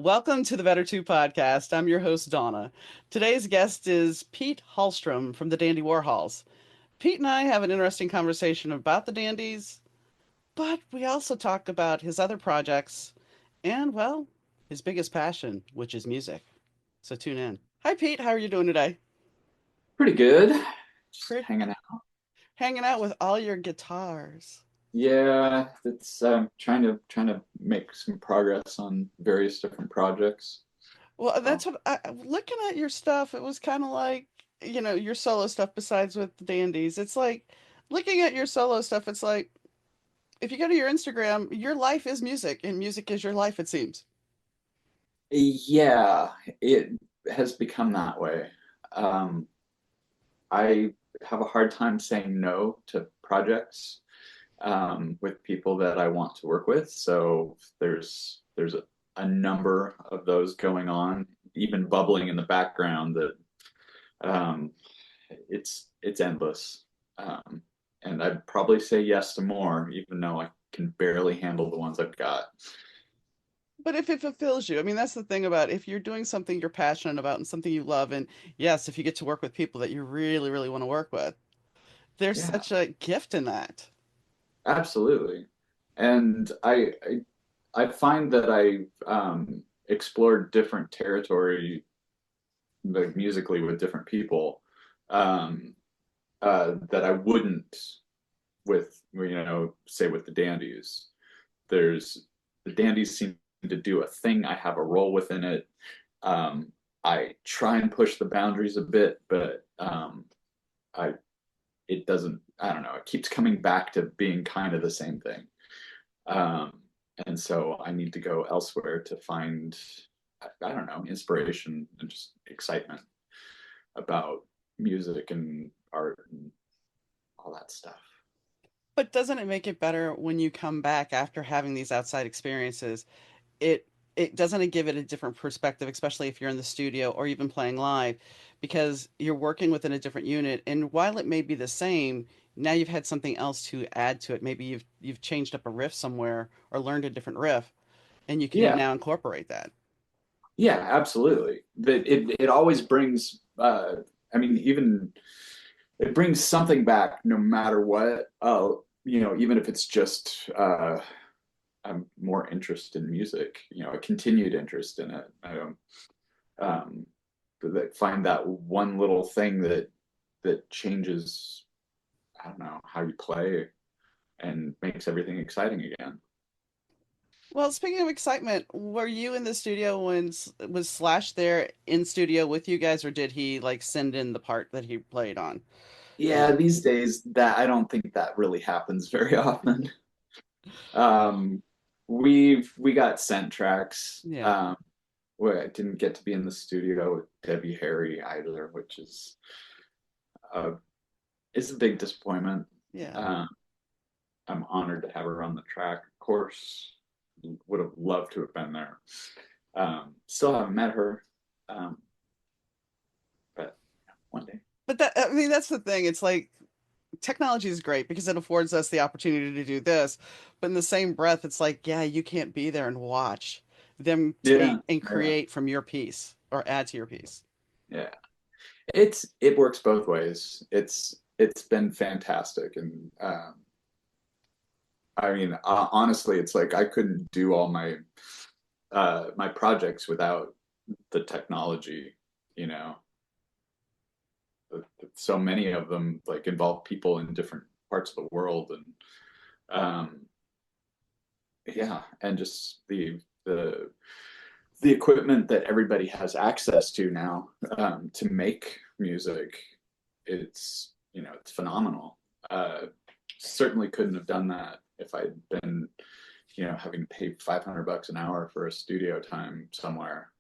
Welcome to the Better Two podcast. I'm your host, Donna. Today's guest is Pete Holmström from the Dandy Warhols. Pete and I have an interesting conversation about the Dandies, but we also talk about his other projects and, well, his biggest passion, which is music. So tune in. Hi, Pete. How are you doing today? Pretty good. Just Pretty. hanging out. Hanging out with all your guitars. Yeah, it's trying to make some progress on various different projects. Well, So that's what looking at your stuff, it was kind of like, your solo stuff besides with the Dandies. It's like looking at your solo stuff, it's like if you go to your Instagram, your life is music and music is your life, it seems. yeah, it has become that way. Um, I have a hard time saying no to projects with people that I want to work with. So there's a number of those going on, even bubbling in the background that um, it's endless. And I'd probably say yes to more, even though I can barely handle the ones I've got. But if it fulfills you, I mean, that's the thing about if you're doing something you're passionate about and something you love, and yes, if you get to work with people that you really, really want to work with, there's Yeah, such a gift in that. absolutely. And I find that I explored different territory, like musically, with different people um, that I wouldn't with, say with the Dandies. There's the Dandies seem to do a thing. I have a role within it. I try and push the boundaries a bit, but I it doesn't. I don't know. It keeps coming back to being kind of the same thing. Um, and so I need to go elsewhere to find, I don't know, inspiration and just excitement about music and art and all that stuff. But doesn't it make it better when you come back after having these outside experiences? it it doesn't it give it a different perspective, especially if you're in the studio or even playing live, because you're working within a different unit, and while it may be the same, now you've had something else to add to it. Maybe you've changed up a riff somewhere or learned a different riff, and you can Yeah, now incorporate that. yeah, absolutely. That it always brings. I mean, even it brings something back, no matter what. Even if it's just I'm more interested in music. A continued interest in it. Um, that find that one little thing that changes. I don't know how you play and makes everything exciting again. Well, speaking of excitement, were you in the studio when was Slash there in studio with you guys, or did he like send in the part that he played on? Yeah, And these days that I don't think that really happens very often. Um, we got sent tracks. yeah, Where I didn't get to be in the studio with Debbie Harry either, which uh, is a big disappointment. yeah. Um, I'm honored to have her on the track. Of course, would have loved to have been there. Still haven't met her, um, but one day. But that, I mean, that's the thing. It's like technology is great because it affords us the opportunity to do this. But in the same breath, it's like, yeah, you can't be there and watch them Yeah, take and yeah, create from your piece or add to your piece. yeah. It works both ways. It's been fantastic, and I mean, honestly, it's like I couldn't do all my projects without the technology. You know, so many of them like involve people in different parts of the world, and um, yeah, and just the equipment that everybody has access to now to make music, it's phenomenal. Certainly couldn't have done that if I'd been having to pay $500 an hour for a studio time somewhere.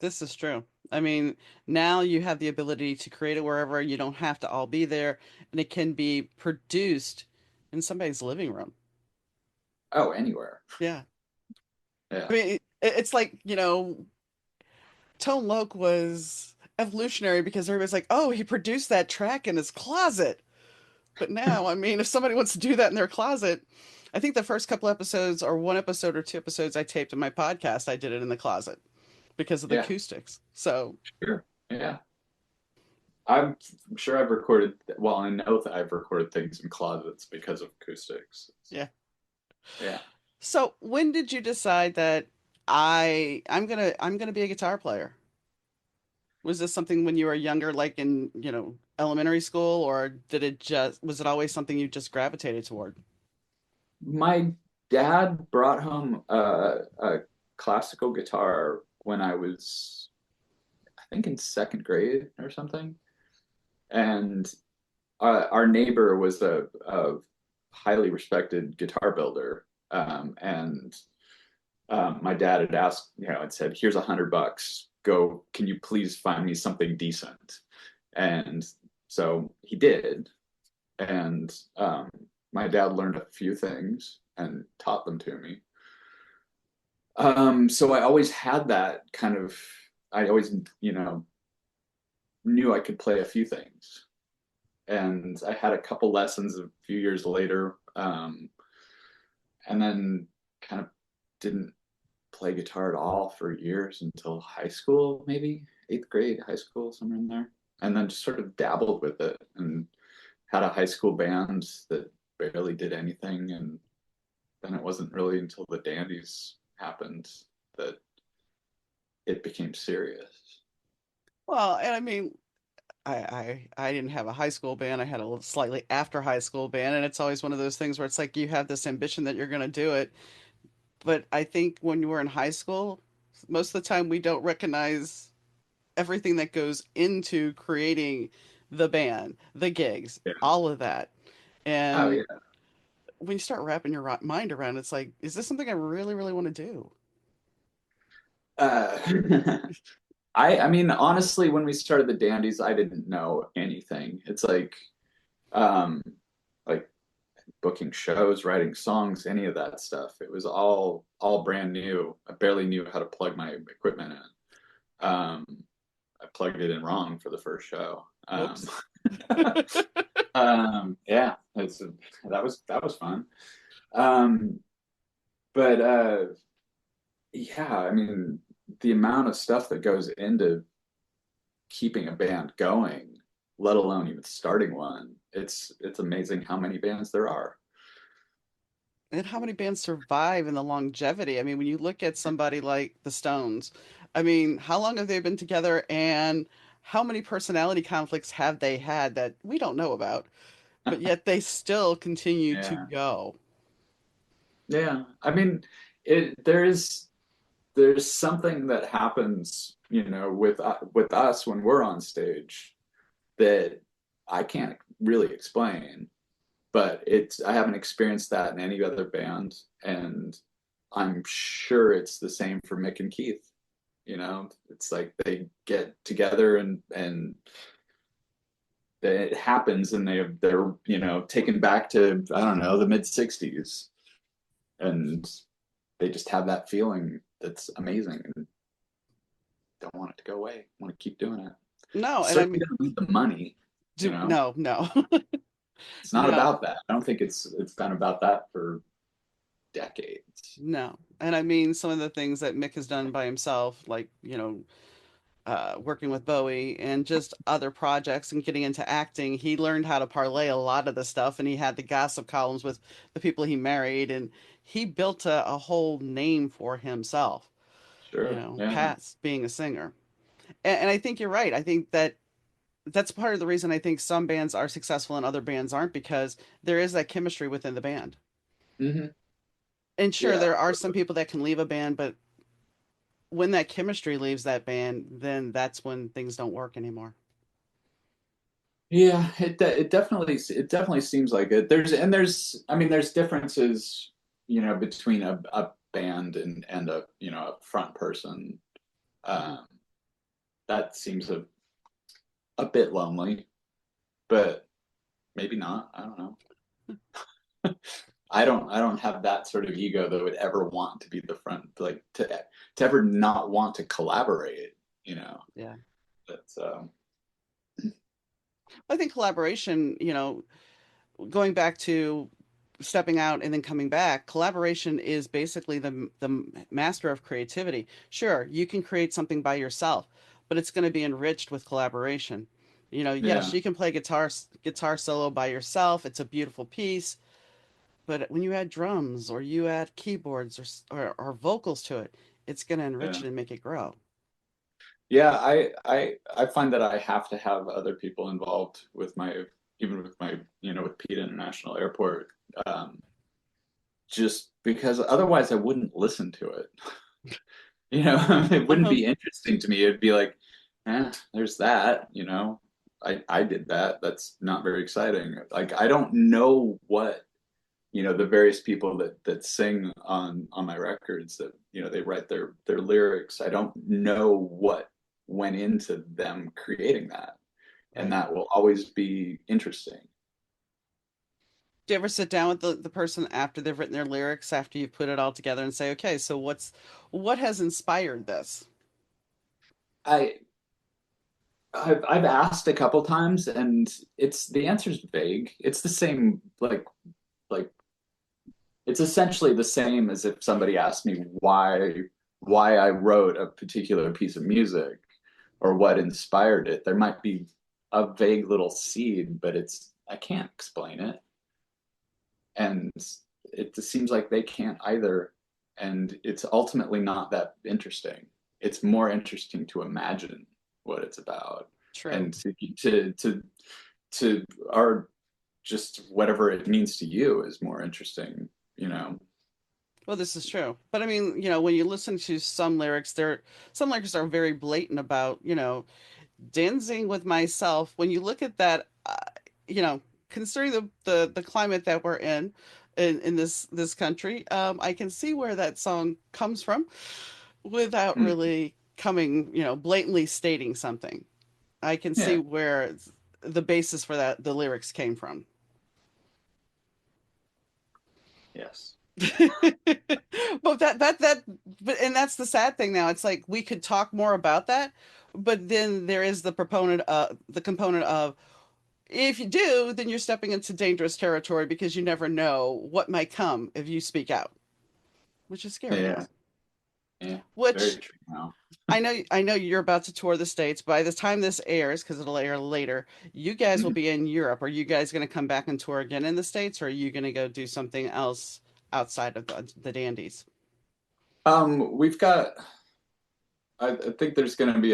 This is true. I mean, now you have the ability to create it wherever. You don't have to all be there, and it can be produced in somebody's living room. Oh, anywhere. Yeah. I Yeah. mean, it's like, Tone Loc was evolutionary because everybody's like, oh, he produced that track in his closet. But now, I mean, if somebody wants to do that in their closet, I think the first couple episodes, or one episode or two episodes I taped in my podcast, I did it in the closet because of the Yeah, acoustics. So, sure. Yeah. I'm sure I've recorded, well, I know that I've recorded things in closets because of acoustics. yeah. Yeah. So, when did you decide that I'm gonna be a guitar player? Was this something when you were younger, like in, elementary school, or was it always something you just gravitated toward? My dad brought home a classical guitar when I was, I think, in second grade or something. And our neighbor was a highly respected guitar builder. And my dad had asked, had said, "Here's $100. Go, can you please find me something decent?" And so he did. And my dad learned a few things and taught them to me. So I always had that kind of, I always, knew I could play a few things. And I had a couple lessons a few years later, and then kind of didn't play guitar at all for years until high school, maybe eighth grade, high school, somewhere in there. And then just sort of dabbled with it and had a high school band that barely did anything. And then it wasn't really until the Dandies happened that it became serious. Well, and I mean, I didn't have a high school band. I had a slightly after high school band, and it's always one of those things where it's like you have this ambition that you're going to do it. But I think when you were in high school, most of the time we don't recognize everything that goes into creating the band, the gigs, Yeah. all of that. Oh And yeah. when you start wrapping your mind around it, it's like, is this something I really, really want to do? Uh, I mean, honestly, when we started the Dandies, I didn't know anything. It's um, like booking shows, writing songs, any of that stuff. It was all brand new. I barely knew how to plug my equipment in. I plugged it in wrong for the first show. Whoops. Yeah, that was fun. Um, but yeah, I mean, the amount of stuff that goes into keeping a band going, let alone even starting one, it's amazing how many bands there are. And how many bands survive in the longevity? I mean, when you look at somebody like the Stones, I mean, how long have they been together and how many personality conflicts have they had that we don't know about, but yet they still continue to Yeah, go? yeah. I mean, there's something that happens, with us when we're on stage that I can't really explain, but I haven't experienced that in any other band, and I'm sure it's the same for Mick and Keith. It's like they get together and it happens, and they're taken back to, I don't know, the mid '60s, and they just have that feeling that's amazing and don't want it to go away. Want to keep doing it. No, and I Certainly mean, don't need the money. no, no, It's not no, about that. I don't think it's been about that for decades. no. And I mean, some of the things that Mick has done by himself, like, working with Bowie and just other projects and getting into acting, he learned how to parlay a lot of the stuff and he had the gossip columns with the people he married and he built a whole name for himself, Sure. Yeah. past being a singer. And I think you're right. I think that's part of the reason I think some bands are successful and other bands aren't because there is that chemistry within the band. Hmm. And sure, Yeah. there are some people that can leave a band, but when that chemistry leaves that band, then that's when things don't work anymore. Yeah. It definitely seems like it. There's I mean there's differences, between a band and a front person. Mhm. Um, that seems a bit lonely, but maybe not. I don't know. I don't have that sort of ego that would ever want to be the front, like to ever not want to collaborate, you know. Yeah. That's I think collaboration, going back to stepping out and then coming back, collaboration is basically the master of creativity. Sure, you can create something by yourself, but it's going to be enriched with collaboration. You know, yes, Yeah, you can play guitar solo by yourself. It's a beautiful piece, but when you add drums or you add keyboards or vocals to it, it's going to enrich yeah. it and make it grow. Yeah, I find that I have to have other people involved with my, even with my, with Pete International Airport, um, just because otherwise I wouldn't listen to it. It wouldn't Uh-huh. be interesting to me. It'd be like, there's that, I did that. That's not very exciting. Like I don't know what, the various people that sing on my records, that, they write their lyrics. I don't know what went into them creating that. And Right. that will always be interesting. Do you ever sit down with the person after they've written their lyrics, after you've put it all together and say, okay, so what has inspired this? I I've asked a couple times, and it's the answer's vague. It's the same, like it's essentially the same as if somebody asked me why I wrote a particular piece of music or what inspired it. There might be a vague little seed, but I can't explain it. And it just seems like they can't either. And it's ultimately not that interesting. It's more interesting to imagine what it's about, True. and to our, just whatever it means to you is more interesting, you know. Well, this is true. But I mean, you know, when you listen to some lyrics are very blatant about, you know, dancing with myself. When you look at that, you know, considering the climate that we're in this country, I can see where that song comes from without Hmm. really coming, you know, blatantly stating something. I can see Yeah. where the basis for that the lyrics came from. Yes. But but and that's the sad thing now. It's like we could talk more about that, but then there is the component of if you do, then you're stepping into dangerous territory because you never know what might come if you speak out, which is scary. Yeah. Yeah. Very Which true now. I know you're about to tour the States. By the time this airs, because it'll air later, you guys will Mhm. be in Europe. Are you guys going to come back and tour again in the States, or are you going to go do something else outside of the Dandies? We've got. I think there's going to be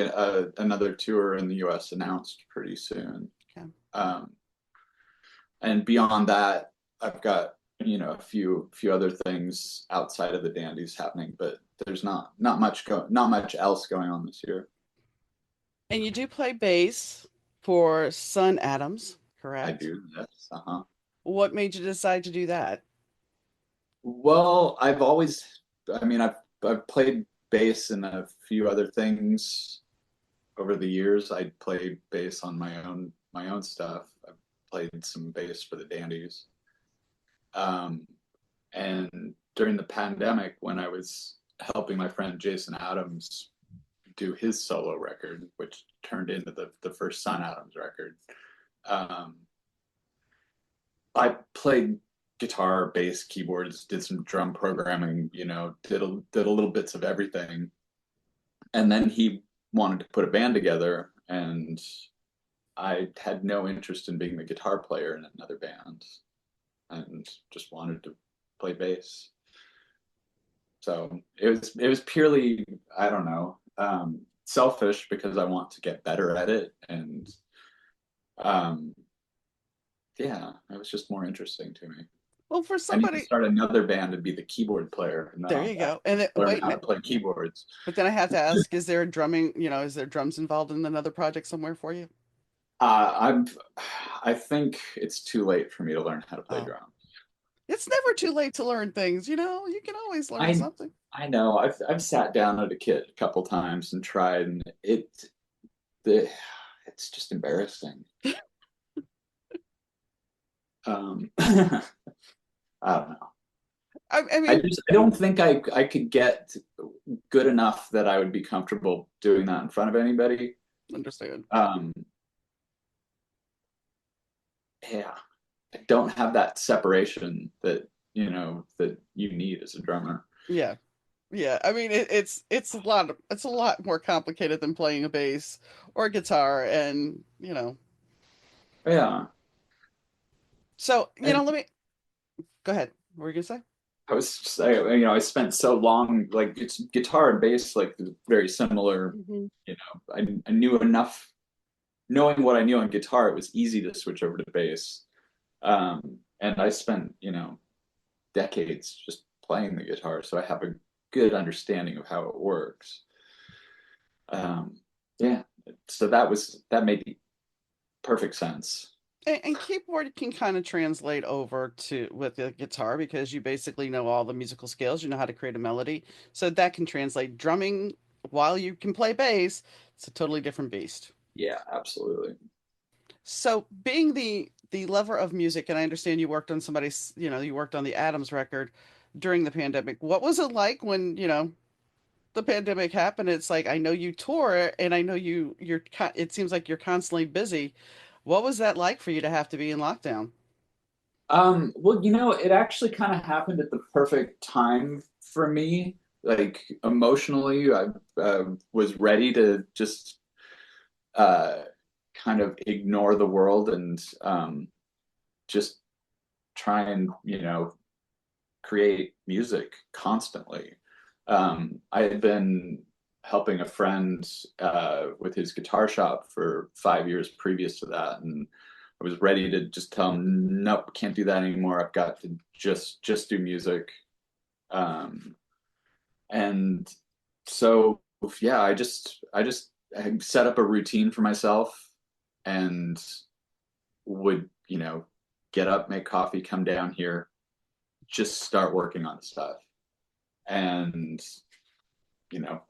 another tour in the U.S. announced pretty soon. Okay. Um, and beyond that, I've got, a few other things outside of the Dandies happening, but there's not much else going on this year. And you do play bass for Sun Adams, I correct? do, yes. Uh-huh. What made you decide to do that? Well, I mean, I've played bass in a few other things over the years. I played bass on my own stuff. I've played some bass for the Dandies. Um, and during the pandemic, when I was helping my friend Jason Adams do his solo record, which turned into the first Sun Adams record, um, I played guitar, bass, keyboards, did some drum programming, did a little bits of everything. And then he wanted to put a band together, and I had no interest in being the guitar player in another band, and just wanted to play bass. So it was purely, I don't know, selfish, because I want to get better at it, and um, yeah, it was just more interesting to me. Well, for I need to somebody, start another band and be the keyboard player, and then there I'll you go. actually learn Wait, how to play keyboards. but then I have to ask: is there drumming? You know, is there drums involved in another project somewhere for you? I'm, I think it's too late for me to learn how to play Oh, drums. it's never too late to learn things. You know, you can always learn I something. I know I've sat down at a kit a couple times and tried, and the it's just embarrassing. I don't know. I mean, I don't think I could get good enough that I would be comfortable doing that in front of anybody. understand. Um, yeah, I don't have that separation that that you need as a drummer. Yeah. Yeah, I mean it's a lot more complicated than playing a bass or a guitar, and Yeah. so And let me go ahead. What were you gonna say? I was just, I spent so long, like it's guitar and bass, like very similar. Hmm. I knew enough, knowing what I knew on guitar, it was easy to switch over to bass. And I spent, decades just playing the guitar, so I have a good understanding of how it works. Um, yeah, so that made perfect sense. And keyboard can kind of translate over to with the guitar because you basically know all the musical scales, you know how to create a melody, so that can translate. Drumming, while you can play bass, it's a totally different beast. Yeah, absolutely. So, being the lover of music, and I understand you worked on you worked on the Adams record during the pandemic. What was it like when, the pandemic happened? It's like I know you tour, and I know it seems like you're constantly busy. What was that like for you to have to be in lockdown? Well, it actually kind of happened at the perfect time for me. Like emotionally, I was ready to just uh, kind of ignore the world and just try and, create music constantly. I had been helping a friend with his guitar shop for 5 years previous to that, and I was ready to just tell him, nope, can't do that anymore. I've got to just do music. Um, and so yeah, I set up a routine for myself and would, get up, make coffee, come down here, just start working on stuff. And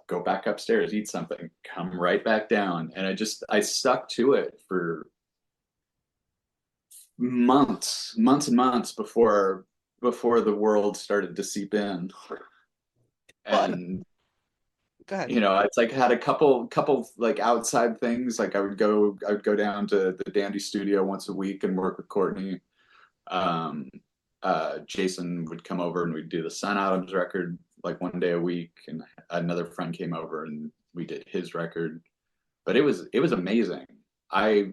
go back upstairs, eat something, come right back down. And I stuck to it for months and months before the world started to seep in. Well, And go ahead. it's like I had a couple like outside things. Like I would go down to the Dandy studio once a week and work with Courtney. Um, Jason would come over and we'd do the Sun Adams record like one day a week, and another friend came over and we did his record. But it was amazing. I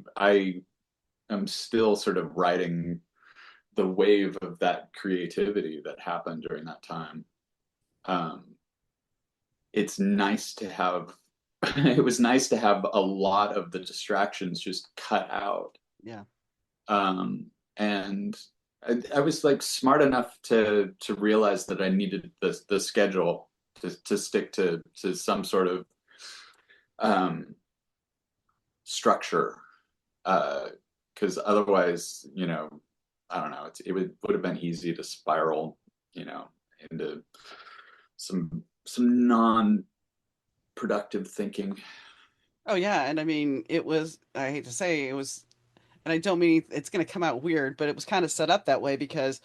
am still sort of riding the wave of that creativity that happened during that time. Um, it's nice to have. It was nice to have a lot of the distractions just cut out. Yeah. And I was like smart enough to realize that I needed the schedule to stick to some sort of um, structure, because otherwise, I don't know, it would have been easy to spiral, into some non-productive thinking. Oh yeah, and I mean, I hate to say it was, and I don't mean it's going to come out weird, but it was kind of set up that way because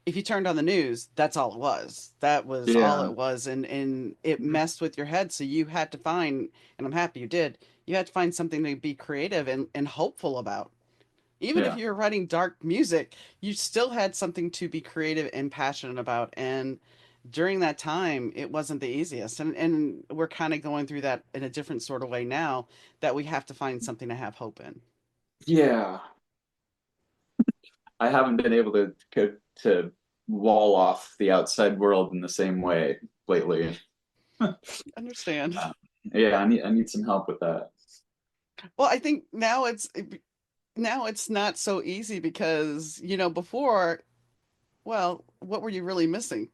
if you turned on the news, that's all it was. That was all Yeah, it was, and it messed with your head. So you had to find, and I'm happy you did. You had to find something to be creative and hopeful about. Even if yeah, you were writing dark music, you still had something to be creative and passionate about. And during that time, it wasn't the easiest. And we're kind of going through that in a different sort of way now that we have to find something to have hope in. yeah. I haven't been able to wall off the outside world in the same way lately. Understand. Yeah, I need some help with that. Well, I think now it's not so easy because, before, well, what were you really missing?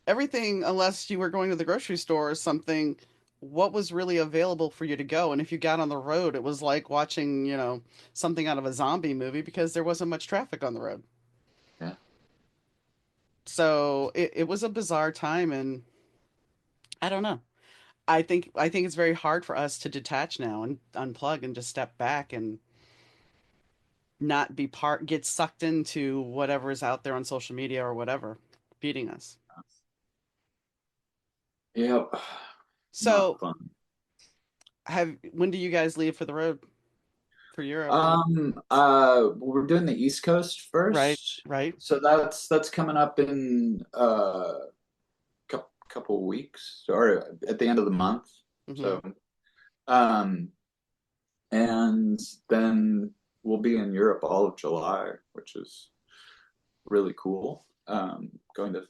Everything, unless you were going to the grocery store or something, what was really available for you to go? And if you got on the road, it was like watching, something out of a zombie movie because there wasn't much traffic on the road. Yeah, So it was a bizarre time, and I don't know. I think it's very hard for us to detach now and unplug and just step back and not get sucked into whatever is out there on social media or whatever feeding us. yep, not So fun. when do you guys leave for the road for Europe? We're doing the East Coast Right, first, right. so that's coming up in couple weeks or at the end of the month. Hmm. So, um, and then we'll be in Europe all of July, which is really cool. Going to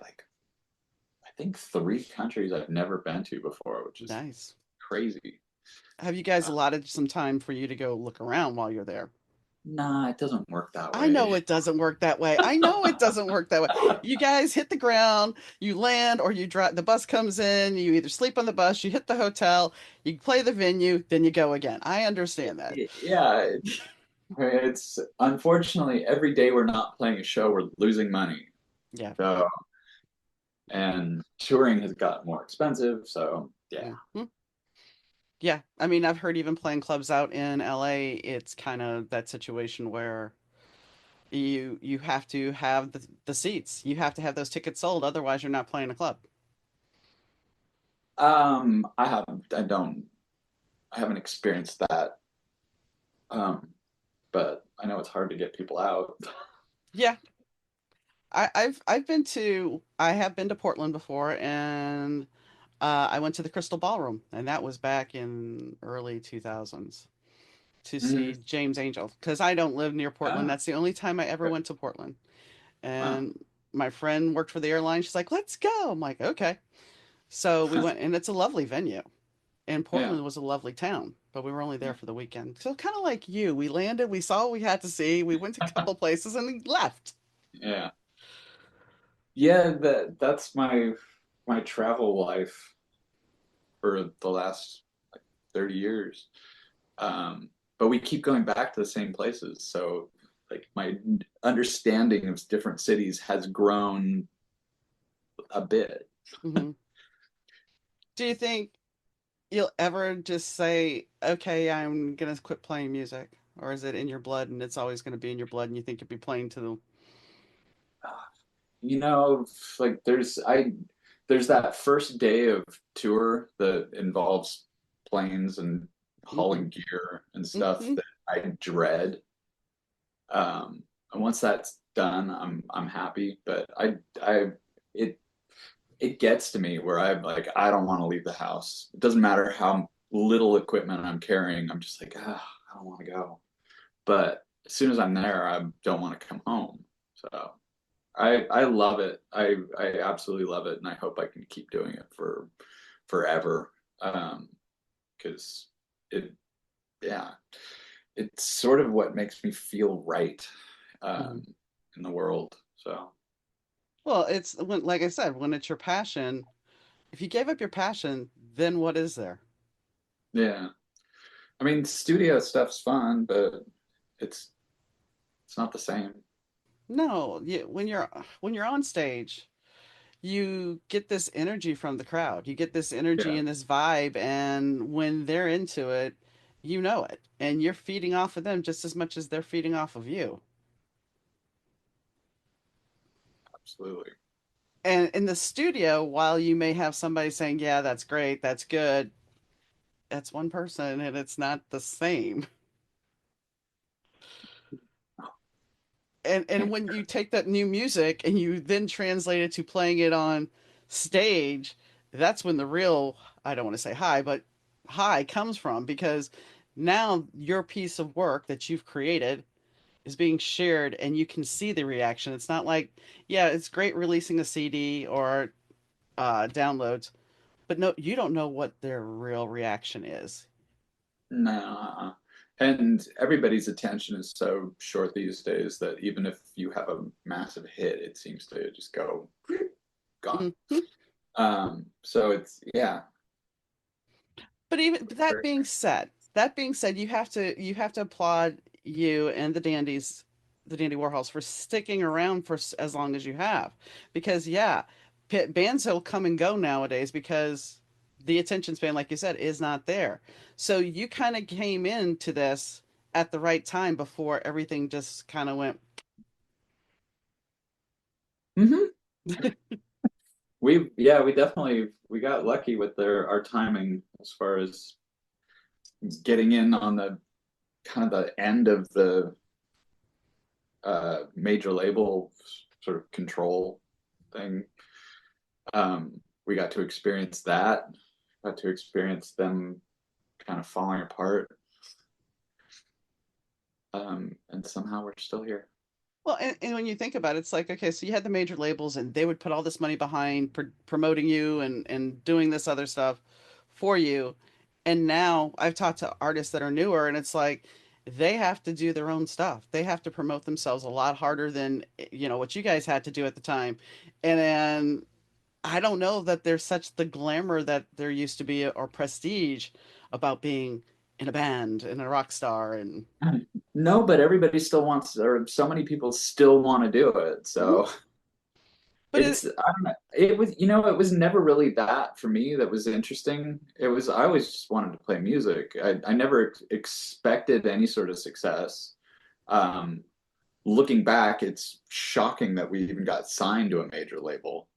like I think three countries I've never been to before, which is Nice. crazy. Have you guys Uh, allotted some time for you to go look around while you're there? nah, it doesn't work that I know way. it doesn't work that way. I know it doesn't work that way. You guys hit the ground, you land, or you drive. The bus comes in. You either sleep on the bus, you hit the hotel, you play the venue, then you go again. I understand that. Yeah, it's unfortunately every day we're not playing a show, we're losing money. Yeah. So, and touring has gotten more expensive. So, yeah. Mhm. Yeah. I mean, I've heard even playing clubs out in LA, it's kind of that situation where you have to have the seats. You have to have those tickets sold, otherwise you're not playing a club. I haven't, I haven't experienced that. Um, but I know it's hard to get people out. Yeah. I have been to Portland before, and I went to the Crystal Ballroom, and that was back in early 2000s to see Mhm. James Angel because I don't live near Portland. Ah, That's the only time I ever okay. went to Portland. Wow. And my friend worked for the airline. She's like, "Let's go." I'm like, "Okay." So we went, and it's a lovely venue. And Yeah. Portland was a lovely town, but we were only there for the weekend. So kind of like you, we landed, we saw what we had to see, we went to a couple places, and we left. Yeah. Yeah, that's my travel life for the last like 30 years. But we keep going back to the same places. So like my understanding of different cities has grown a bit. Hmm. Do you think you'll ever just say, okay, I'm gonna quit playing music? Or is it in your blood and it's always gonna be in your blood and you think you'll be playing to the You know, like there's that first day of tour that involves planes and hmm hauling gear and stuff hmm that I dread. And once that's done, I'm happy. But it it gets to me where I'm like I don't want to leave the house. It doesn't matter how little equipment I'm carrying. I'm just like I don't want to go. But as soon as I'm there, I don't want to come home. So. I love it. I absolutely love it, and I hope I can keep doing it for forever. Because it, yeah, it's sort of what makes me feel right hmm um, in the world. So Well, it's when, like I said, when it's your passion, if you gave up your passion, then what is there? yeah, I mean, studio stuff's fun, but it's it's not the same. No, when you're on stage, you get this energy from the crowd. You get this energy Yeah, and this vibe, and when they're into it, you know it, and you're feeding off of them just as much as they're feeding off of you. absolutely. And in the studio, while you may have somebody saying, "Yeah, that's great, that's good," that's one person, and it's not the same. And Can't. when you take that new music and you then translate it to playing it on stage, that's when the real, I don't want to say high, but high comes from, because now your piece of work that you've created is being shared and you can see the reaction. It's not like, yeah, it's great releasing a CD or downloads, but no, you don't know what their real reaction is. No. And everybody's attention is so short these days that even if you have a massive hit, it seems to just go gone. Mhm. So it's yeah. But even that being said, you have to applaud you and the Dandy Warhols for sticking around for as long as you have, because yeah, bands will come and go nowadays because the attention span, like you said, is not there. So you kind of came into this at the right time before everything just kind of went. hmm we definitely we got lucky with our timing as far as getting in on the kind of the end of the major label sort of control thing. We got to experience that, got to experience them kind of falling apart, and somehow we're still here. Well, and when you think about it, it's like, okay, so you had the major labels and they would put all this money behind promoting you and doing this other stuff for you. And now I've talked to artists that are newer and it's like they have to do their own stuff. They have to promote themselves a lot harder than, what you guys had to do at the time. And then I don't know that there's such the glamour that there used to be or prestige about being in a band and a rock star and No, but everybody still wants, or so many people still want to do it. Mhm. So But it I don't know. It was, it was never really that for me that was interesting. It was, I always just wanted to play music. I never expected any sort of success. Um, Looking back, it's shocking that we even got signed to a major label.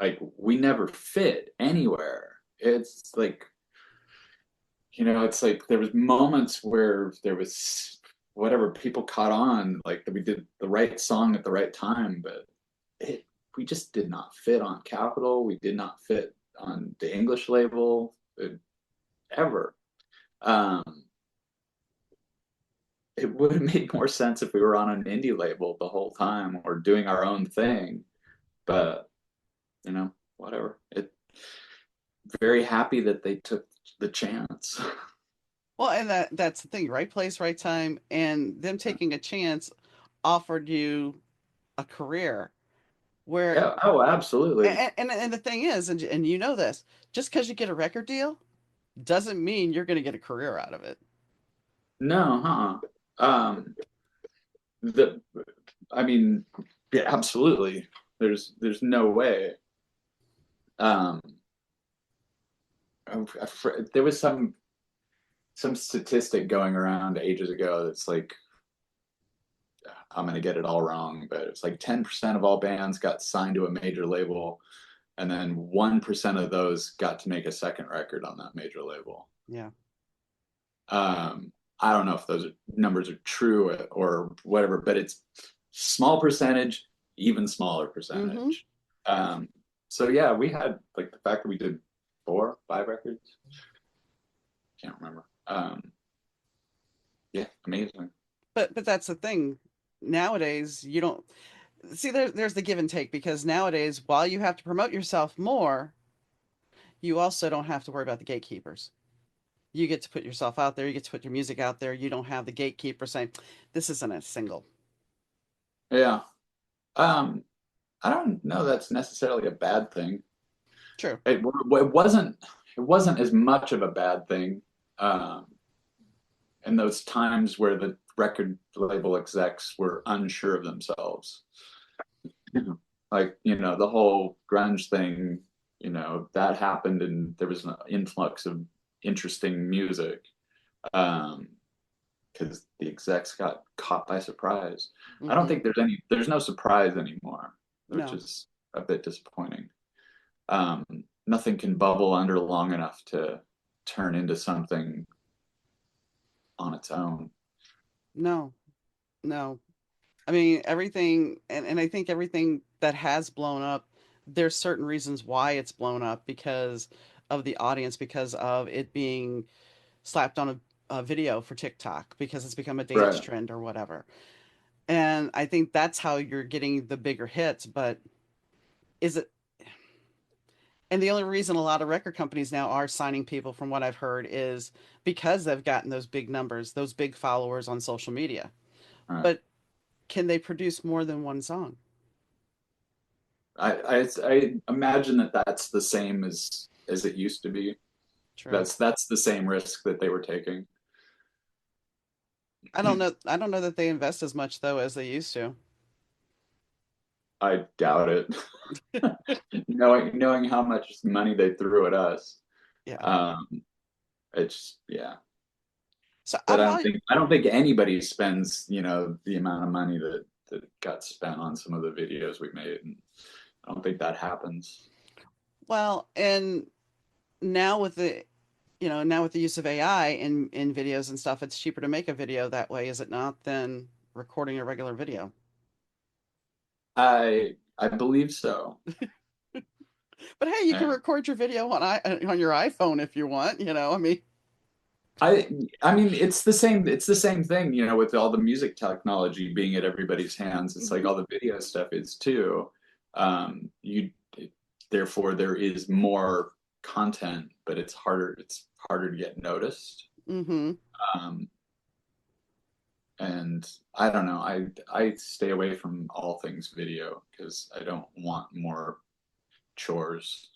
Like we never fit anywhere. It's like, it's like there was moments where there was whatever people caught on, like that we did the right song at the right time, but it we just did not fit on Capitol. We did not fit on the English label ever. Um, it would have made more sense if we were on an indie label the whole time or doing our own thing, but whatever. It very happy that they took the chance. Well, and that's the thing, right place, right time, and them taking a chance offered you a career where Yeah, oh, absolutely. and the thing is, and you know this, just because you get a record deal doesn't mean you're going to get a career out of it. No, huh? The I mean, yeah, absolutely. There's no way. Um, there was some statistic going around ages ago that's like I'm gonna get it all wrong, but it's like 10% of all bands got signed to a major label, and then 1% of those got to make a second record on that major label. Yeah. I don't know if those numbers are true or whatever, but it's small percentage, even smaller Mm-hmm. percentage. Um, so yeah, we had like the fact that we did 4, 5 records, can't remember. Yeah, amazing. But that's the thing. Nowadays, you don't see there's the give and take because nowadays, while you have to promote yourself more, you also don't have to worry about the gatekeepers. You get to put yourself out there, you get to put your music out there. You don't have the gatekeeper saying, "This isn't a single." Yeah. Um, I don't know that's necessarily a bad thing. True. It wasn't as much of a bad thing. Um, in those times where the record label execs were unsure of themselves. Like, the whole grunge thing, that happened and there was an influx of interesting music. Because the execs got caught by surprise. I don't Mm-hmm. think there's no surprise anymore, which No. is a bit disappointing. Um, Nothing can bubble under long enough to turn into something on its own. No. No. I mean, everything, and I think everything that has blown up, there's certain reasons why it's blown up because of the audience, because of it being slapped on a video for TikTok, because it's become a dance Right. trend or whatever. And I think that's how you're getting the bigger hits. But is it, and the only reason a lot of record companies now are signing people, from what I've heard, is because they've gotten those big numbers, those big followers on social media. Right. But can they produce more than one song? I imagine that that's the same as it used to be. True. That's the same risk that they were taking. I don't know. I don't know that they invest as much though as they used to. I doubt it. Knowing how much money they threw at us, Yeah. um, it's yeah. So But I've always, I don't think anybody spends the amount of money that got spent on some of the videos we made, and I don't think that happens. well, and now with the now with the use of AI in videos and stuff, it's cheaper to make a video that way, is it not, than recording a regular video? I believe so. But hey, you can Yeah. record your video on your iPhone if you want, I mean, I I mean it's the same thing, with all the music technology being at everybody's hands. It's like mhm, all the video stuff is too. You Therefore there is more content, but it's harder to get noticed. mhm. Um, and I don't know. I stay away from all things video because I don't want more chores.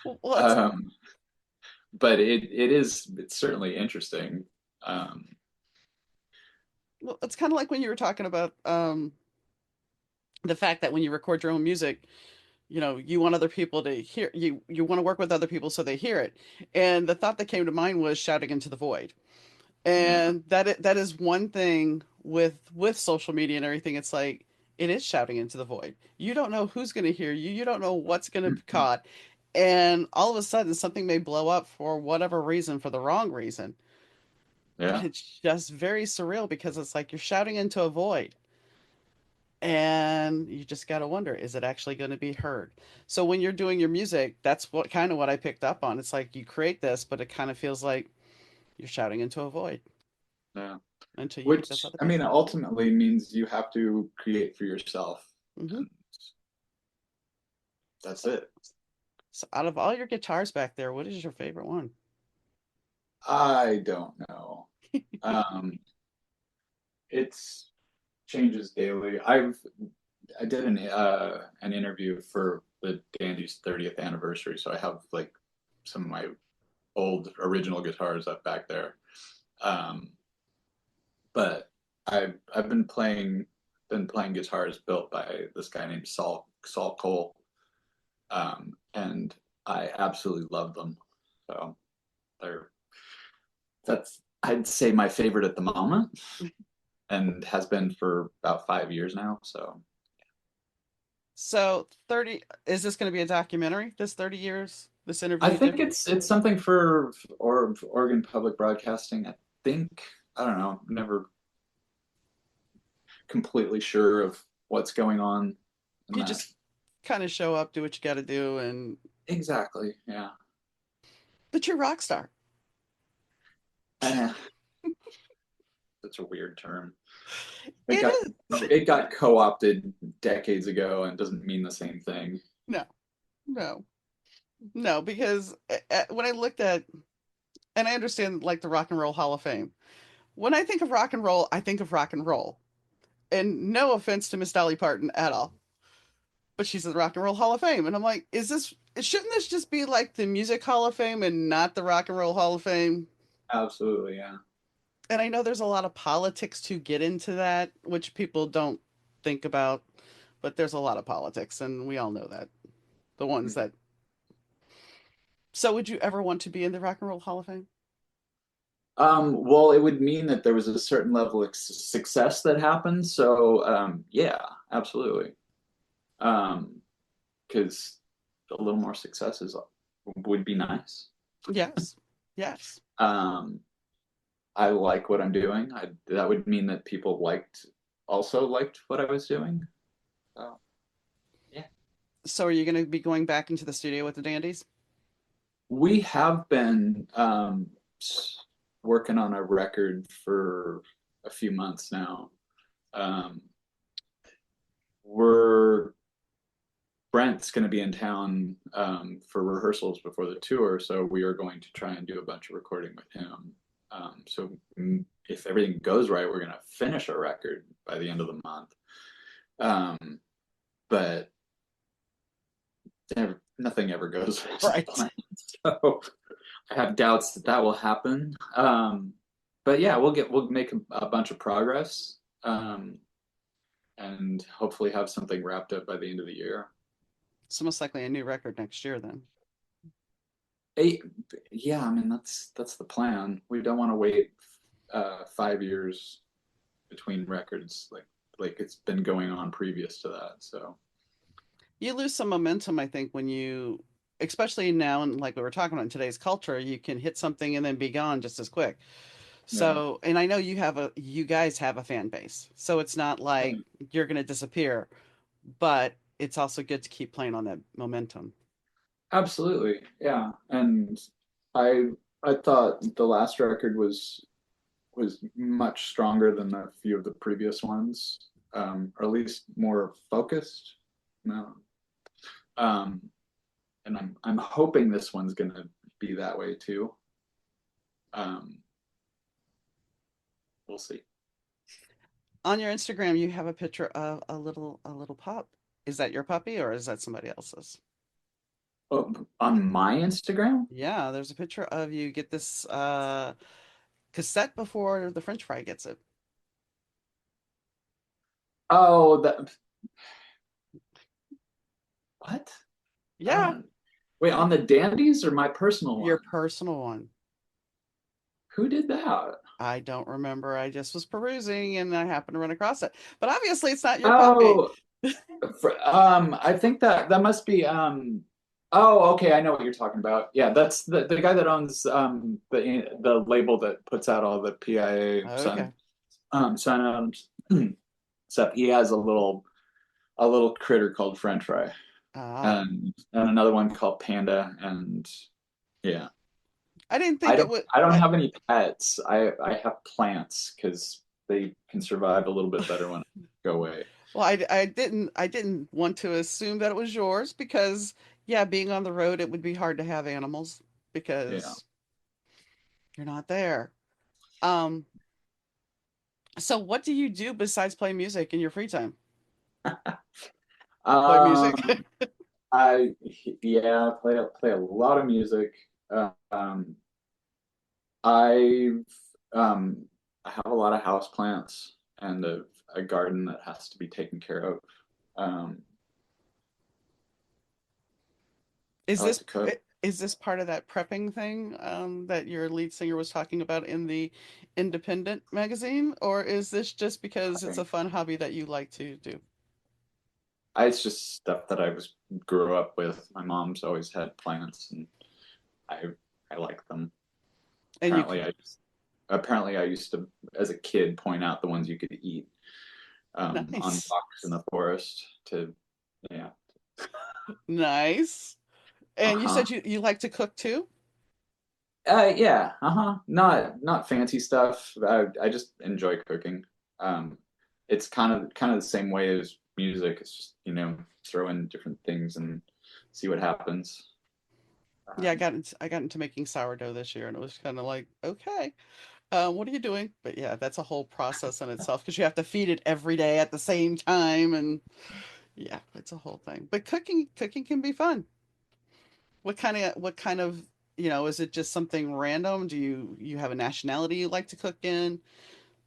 Well, Um, but it's certainly interesting. Um, it's kind of like when you were talking about the fact that when you record your own music, you want other people to hear you want to work with other people so they hear it. And the thought that came to mind was shouting into the void. yeah, And that is one thing with social media and everything. It's like it is shouting into the void. You don't know who's going to hear you. You don't know what's going to be caught. And all of a sudden something may blow up for whatever reason, for the wrong reason. But yeah, it's just very surreal because it's like you're shouting into a void. And you just got to wonder, is it actually going to be heard? So when you're doing your music, that's what I picked up on. It's like you create this, but it kind of feels like you're shouting into a void yeah. until you get this Which other I mean, people. ultimately means you have to create for yourself, Hmm. and that's So, it. so out of all your guitars back there, what is your favorite one? I don't know. Um, it's changes daily. I did an interview for the Dandy's 30th anniversary, so I have like some of my old original guitars up back there. Um, but I've been playing guitars built by this guy named Saul Cole, and I absolutely love them. So they're that's I'd say my favorite at the moment, and has been for about 5 years now. So So 30, is this going to be a documentary? This 30 years, this interview I you did? think it's something for Oregon Public Broadcasting. I think I don't know. Never completely sure of what's going on in You that. just kind of show up, do what you got to do, and Exactly. Yeah. but you're a rock star. Eh, that's a weird term. It It got is. it got co-opted decades ago and doesn't mean the same thing. No, no, no, because when I looked at, and I understand like the Rock and Roll Hall of Fame. When I think of rock and roll, I think of rock and roll. And no offense to Miss Dolly Parton at all, but she's in the Rock and Roll Hall of Fame. And I'm like, shouldn't this just be like the Music Hall of Fame and not the Rock and Roll Hall of Fame? Absolutely, yeah. And I know there's a lot of politics to get into that, which people don't think about, but there's a lot of politics, and we all know that. The ones that. So, would you ever want to be in the Rock and Roll Hall of Fame? Well, it would mean that there was a certain level of success that happened. So, yeah, absolutely. Because a little more successes would be nice. Yes. Yes. Um, I like what I'm doing. That would mean that people also liked what I was doing. So, yeah. So, are you going to be going back into the studio with the Dandies? We have been working on a record for a few months now. Um, we're Brent's going to be in town for rehearsals before the tour, so we are going to try and do a bunch of recording with him. If everything goes right, we're going to finish a record by the end of the month. Um, but nothing ever goes as Right. planned, so I have doubts that that will happen. But yeah, we'll make a bunch of progress, and hopefully have something wrapped up by the end of the year. It's most likely a new record next year, then. Eight, yeah, I mean that's the plan. We don't want to wait 5 years between records like it's been going on previous to that. So You lose some momentum, I think, when you especially now, and like we were talking about in today's culture, you can hit something and then be gone just as quick. Yeah. So, and I know you guys have a fan base, so it's not like you're going to disappear, but it's also good to keep playing on that momentum. Absolutely. Yeah. And I I thought the last record was much stronger than a few of the previous ones, or at least more focused. No. Um, and I'm hoping this one's gonna be that way too. Um, we'll see. On your Instagram, you have a picture of a little pup. Is that your puppy or is that somebody else's? Oh, on my Instagram? Yeah, there's a picture of you get this cassette before the French fry gets it. Oh, that what? Yeah, Wait, on the Dandies or my personal your one? personal one. Who did that? I don't remember. I just was perusing and I happened to run across it. But obviously, it's not your puppy. Oh, I think that must be oh, okay, I know what you're talking about. Yeah, that's the guy that owns the label that puts out all the PIA Okay. sign items stuff. He has a little critter called French fry Ah, and another one called Panda and yeah. I didn't think it would. I don't have any pets. I have plants because they can survive a little bit better when I go away. Well, I didn't want to assume that it was yours because yeah, being on the road, it would be hard to have animals Yeah. because you're not there. Um, so what do you do besides play music in your free time? Play music. Um, I yeah, play a lot of music. Um, I've I have a lot of house plants and a garden that has to be taken care of. Um, Is I like this to cook. is this part of that prepping thing that your lead singer was talking about in the Independent magazine, or is this just because it's a fun hobby that you like to do? It's just stuff that grew up with. My mom's always had plants, and I I like them. And you Apparently, I used to, as a kid, point out the ones you could eat on nice, walks in the forest. To yeah, nice. And you uh-huh. said you like to cook too? Yeah, uh-huh. Not fancy stuff. I just enjoy cooking. Um, it's kind of the same way as music. It's just, throw in different things and see what happens. Yeah, Um, I got into making sourdough this year, and it was kind of like, okay, what are you doing? But yeah, that's a whole process in itself because you have to feed it every day at the same time, and yeah, it's a whole thing. But cooking can be fun. What kind of, is it just something random? Do you have a nationality you like to cook in?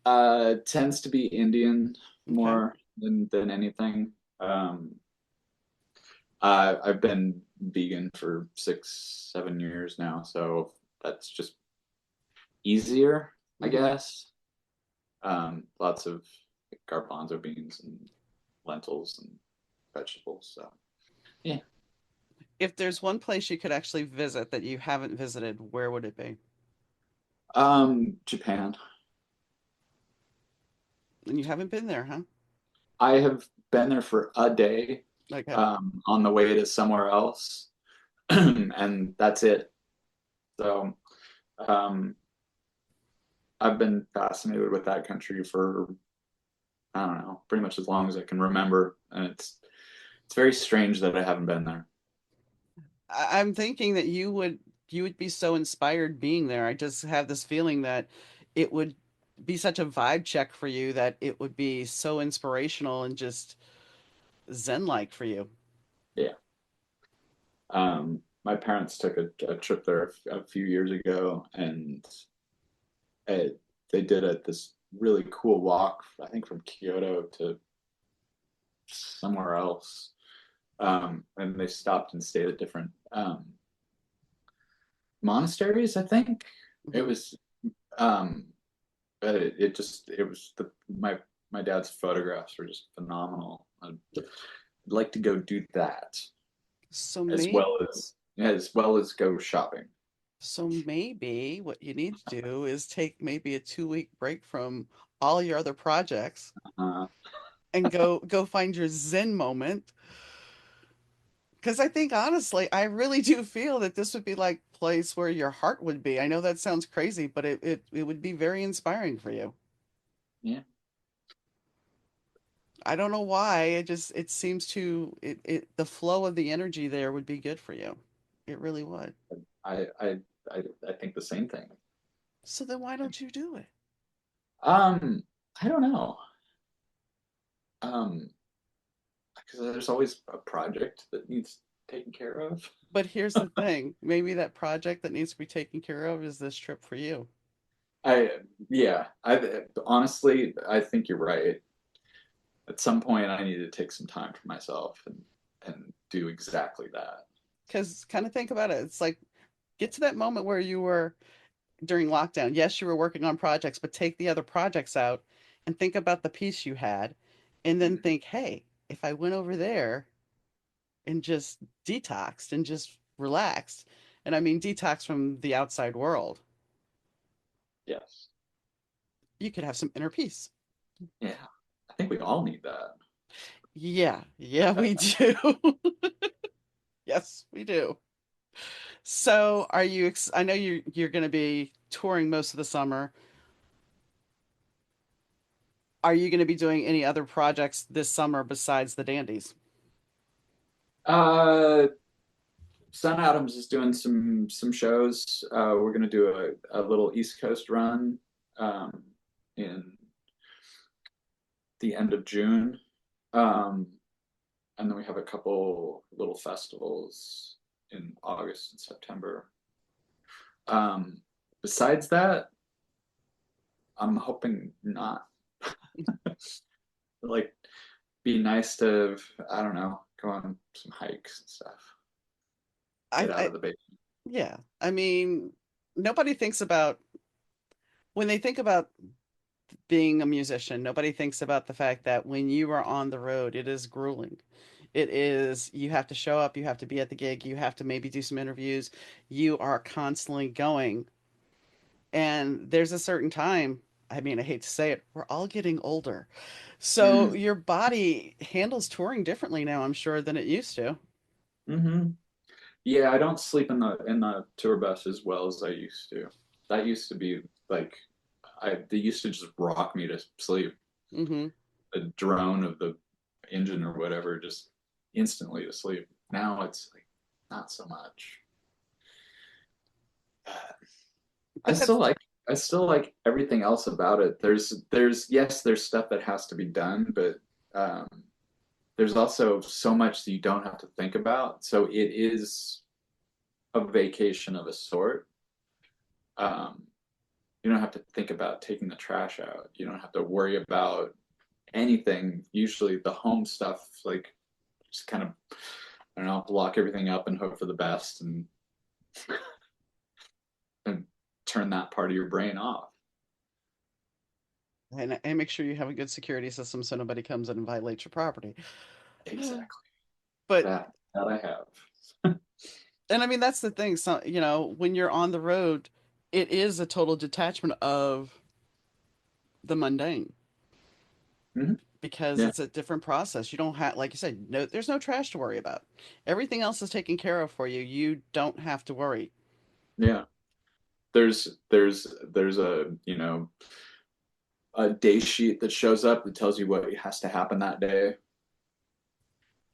tends to be Indian Okay. more than anything. Um, I've been vegan for 6, 7 years now, so that's just easier, I Hmm. guess. Lots of garbanzo beans and lentils and vegetables. So yeah. If there's one place you could actually visit that you haven't visited, where would it be? Japan. And you haven't been there, huh? I have been there for a day, Okay. on the way to somewhere else, and that's it. So um, I've been fascinated with that country for, I don't know, pretty much as long as I can remember, and it's very strange that I haven't been there. I'm thinking that you would be so inspired being there. I just have this feeling that it would be such a vibe check for you that it would be so inspirational and just zen-like for you. Yeah. My parents took a trip there a few years ago, and it, they did this really cool walk, I think from Kyoto to somewhere else. And they stopped and stayed at different monasteries, I think. It Mhm. was, um, but it was my dad's photographs were just phenomenal. I'd like to go do that So as maybe well as, as well as go shopping. So maybe what you need to do is take maybe a 2-week break from all your other projects Uh, and go find your zen moment. Because I think honestly, I really do feel that this would be like place where your heart would be. I know that sounds crazy, but it would be very inspiring for you. yeah, I don't know why. It seems to the flow of the energy there would be good for you. It really would. I I I think the same thing. So then why don't you do it? Um, I don't know. Um, because there's always a project that needs taken care of. But here's the thing. Maybe that project that needs to be taken care of is this trip for you. I yeah, I honestly I think you're right. At some point, I need to take some time for myself and do exactly that. Because kind of think about it. It's like get to that moment where you were during lockdown. Yes, you were working on projects, but take the other projects out and think about the peace you had, and then Mhm. think, hey, if I went over there and just detoxed and just relaxed, and I mean detox from the outside world, Yes. you could have some inner peace. Yeah. I think we all need that. Yeah, yeah, we do. Yes, we do. So, are you? I know you're going to be touring most of the summer. Are you going to be doing any other projects this summer besides the Dandies? Uh, Sun Adams is doing some shows. We're gonna do a little East Coast run in the end of June. Um, and then we have a couple little festivals in August and September. Um, Besides that, I'm hoping not. Like, be nice to, I don't know, go on some hikes and stuff. Get out I of the basement. yeah. I mean, nobody thinks about when they think about being a musician, nobody thinks about the fact that when you are on the road, it is grueling. It is, you have to show up, you have to be at the gig, you have to maybe do some interviews. You are constantly going. And there's a certain time, I mean, I hate to say it, we're all getting older. So Mm, your body handles touring differently now, I'm sure, than it used to. hmm Yeah, I don't sleep in the tour bus as well as I used to. That used to be like they used to just rock me to sleep. Hmm. The drone of the engine or whatever just instantly to sleep. Now it's like not so much. I But still that's, like I still like everything else about it. There's yes, there's stuff that has to be done, but um, there's also so much that you don't have to think about. So it is a vacation of a sort. Um, you don't have to think about taking the trash out. You don't have to worry about anything. Usually the home stuff, like just kind of, I don't know, block everything up and hope for the best and turn that part of your brain off. and make sure you have a good security system so nobody comes in and violates your property. Exactly. But That I have. and I mean that's the thing. So when you're on the road, it is a total detachment of the mundane Hmm. because Yeah. it's a different process. You don't have, like you said, no, there's no trash to worry about. Everything else is taken care of for you. You don't have to worry. Yeah. There's a, a day sheet that shows up that tells you what has to happen that day.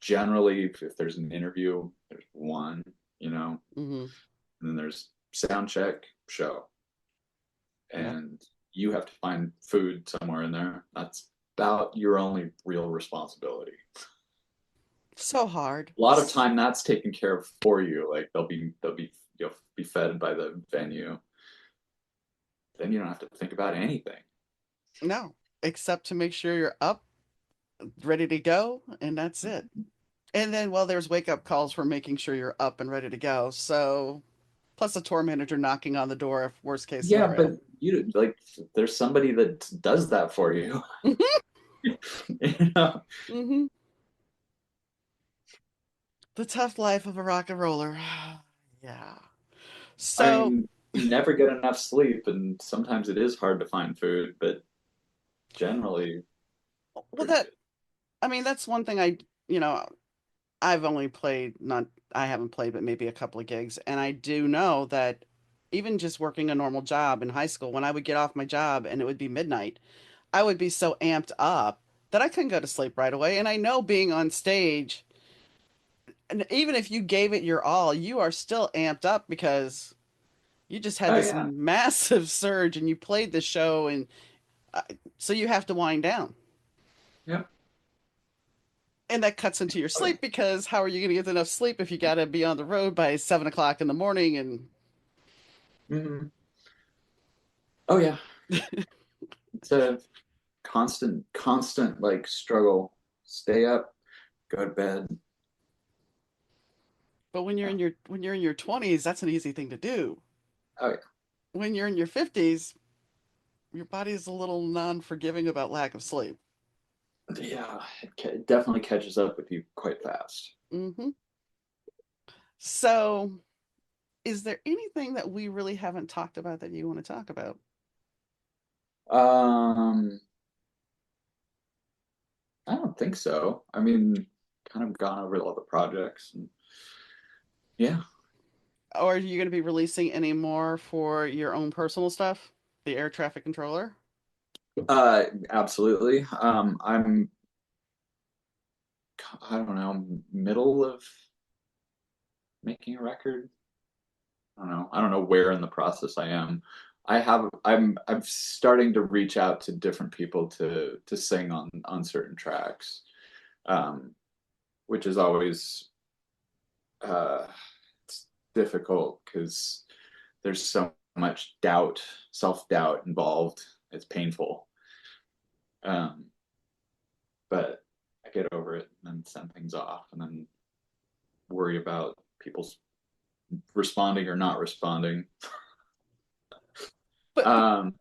Generally, if there's an interview, there's one, you know, Hmm. and then there's sound check, show, Yep. and you have to find food somewhere in there. That's about your only real responsibility. So hard. A lot of time that's taken care of for you. Like you'll be fed by the venue. Then you don't have to think about anything. No, except to make sure you're up, ready to go, and that's it. And then, well, there's wake up calls for making sure you're up and ready to go. So, plus a tour manager knocking on the door if worst case Yeah, scenario. but you like there's somebody that does that for you. You know? Hmm. The tough life of a rock and roller. Yeah. I So, mean, you never get enough sleep, and sometimes it is hard to find food, but generally well, pretty that, good. I mean, that's one thing you know, I've only played, not, I haven't played, but maybe a couple of gigs. And I do know that even just working a normal job in high school, when I would get off my job and it would be midnight, I would be so amped up that I couldn't go to sleep right away. And I know being on stage, and even if you gave it your all, you are still amped up because you just had Oh this yeah, massive surge and you played the show. And uh, so you have to wind down. yep. And that cuts into your Oh yeah. sleep because how are you going to get enough sleep if you got to be on the road by 7 o'clock in the morning? And Hmm. Oh yeah. It's a constant like struggle. Stay up, go to bed. but Yeah. when you're in your 20s, that's an easy thing to do. Oh yeah. When you're in your 50s, your body is a little non-forgiving about lack of sleep. Yeah, it definitely catches up with you quite fast. Hmm. So, is there anything that we really haven't talked about that you want to talk about? Um, I don't think so. I mean, kind of gone over all the projects and yeah. Or are you going to be releasing any more for your own personal stuff? The air traffic controller? Absolutely. I don't know, middle of making a record. I don't know where in the process I am. I'm starting to reach out to different people to sing on certain tracks. Which is always uh it's difficult because there's so much doubt, self-doubt involved. It's painful. Um, but I get over it and then send things off and then worry about people's responding or not responding. But Um,